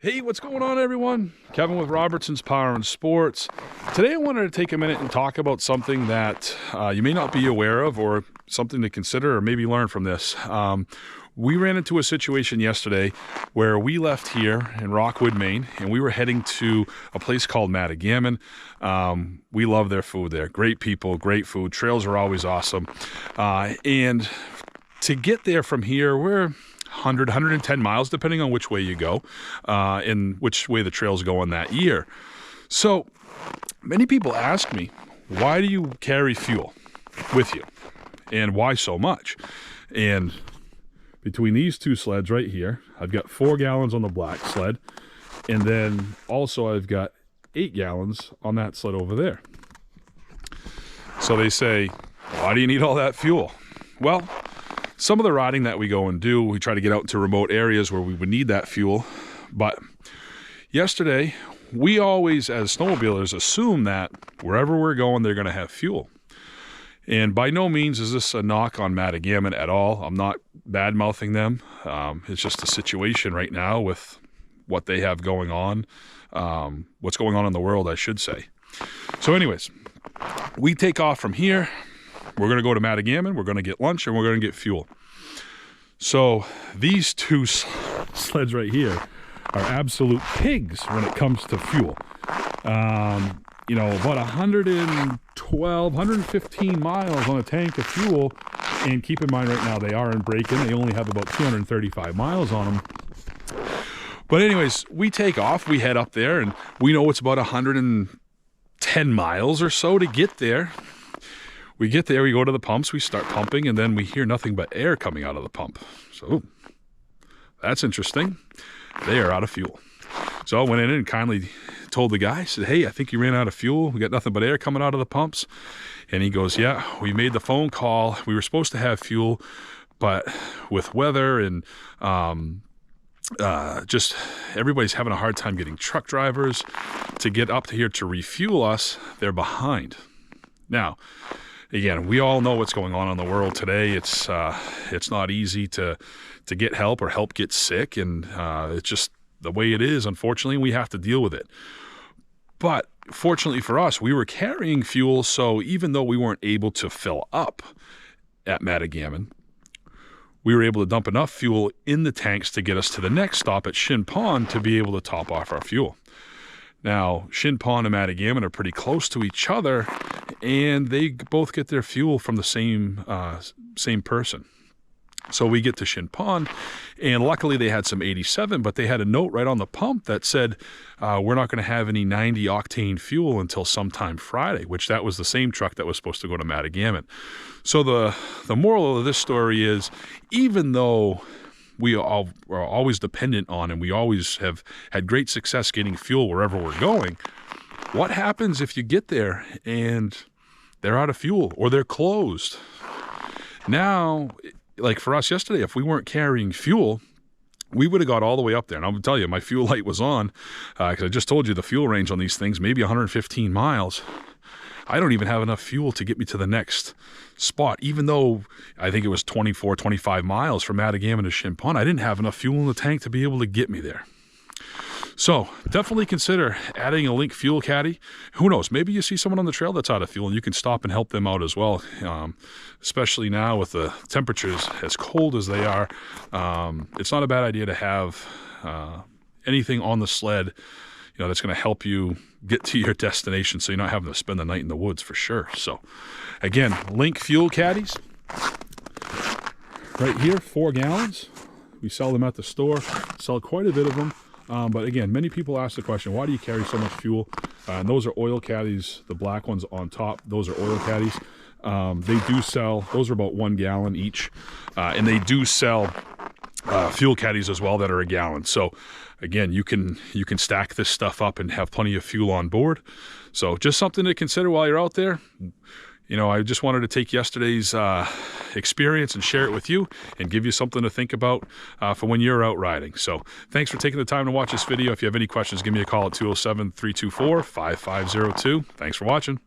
Hey, what's going on, everyone? Kevin with Robertson's Power and Sports. Today I wanted to take a minute and talk about something that you may not be aware of, or something to consider or maybe learn from this. We ran into a situation yesterday where we left here in Rockwood, Maine, and we were heading to a place called Matagamon. We love their food there. Great people, great food. Trails are always awesome. And to get there from here, we're 110 miles, depending on which way you go, and which way the trail's going that year. So many people ask me, why do you carry fuel with you? And why so much? And between these two sleds right here, I've got 4 gallons on the black sled, and then also I've got 8 gallons on that sled over there. So they say, why do you need all that fuel? Well, some of the riding that we go and do, we try to get out into remote areas where we would need that fuel. But yesterday, we always, as snowmobilers, assume that wherever we're going, they're going to have fuel. And by no means is this a knock on Matagamon at all. I'm not bad-mouthing them. It's just a situation right now with what they have going on, what's going on in the world, I should say. So anyways, we take off from here. We're going to go to Matagamon, we're going to get lunch, and we're going to get fuel. So these two sleds right here are absolute pigs when it comes to fuel. You know, about 112, 115 miles on a tank of fuel. And keep in mind right now, they are in break-in. They only have about 235 miles on them. But anyways, we take off, we head up there, and we know it's about 110 miles or so to get there. We get there, we go to the pumps, we start pumping, and then we hear nothing but air coming out of the pump. So that's interesting. They are out of fuel. So I went in and kindly told the guy, said, hey, I think you ran out of fuel. We got nothing but air coming out of the pumps. And he goes, yeah, we made the phone call. We were supposed to have fuel, but with weather and just everybody's having a hard time getting truck drivers to get up to here to refuel us. They're behind. Now, again, we all know what's going on in the world today. It's not easy to get help or help get sick, and it's just the way it is. Unfortunately, we have to deal with it. But fortunately for us, we were carrying fuel, so even though we weren't able to fill up at Matagamon, we were able to dump enough fuel in the tanks to get us to the next stop at Shin Pond to be able to top off our fuel. Now, Shin Pond and Matagamon are pretty close to each other, and they both get their fuel from the same person. So we get to Shin Pond, and luckily they had some 87, but they had a note right on the pump that said, we're not going to have any 90 octane fuel until sometime Friday, which that was the same truck that was supposed to go to Matagamon. So the moral of this story is, even though we all are always dependent on, and we always have had great success getting fuel wherever we're going, what happens if you get there and they're out of fuel or they're closed? Now, like for us yesterday, if we weren't carrying fuel, we would have got all the way up there. And I'm going to tell you, my fuel light was on, because I just told you the fuel range on these things, maybe 115 miles. I don't even have enough fuel to get me to the next spot, even though I think it was 24, 25 miles from Matagamon to Shin Pond. I didn't have enough fuel in the tank to be able to get me there. So definitely consider adding a Linq Fuel Caddy. Who knows, maybe you see someone on the trail that's out of fuel and you can stop and help them out as well. Especially now with the temperatures as cold as they are, it's not a bad idea to have anything on the sled, that's going to help you get to your destination, so you're not having to spend the night in the woods for sure. So again, Linq Fuel Caddies right here, 4 gallons. We sell them at the store, sell quite a bit of them. But again, many people ask the question, why do you carry so much fuel? And those are oil caddies. The black ones on top, those are oil caddies. They do sell, those are about 1 gallon each. And they do sell fuel caddies as well that are 1 gallon. So again, you can stack this stuff up and have plenty of fuel on board. So just something to consider while you're out there. I just wanted to take yesterday's experience and share it with you and give you something to think about for when you're out riding. So thanks for taking the time to watch this video. If you have any questions, give me a call at 207-324-5502. Thanks for watching.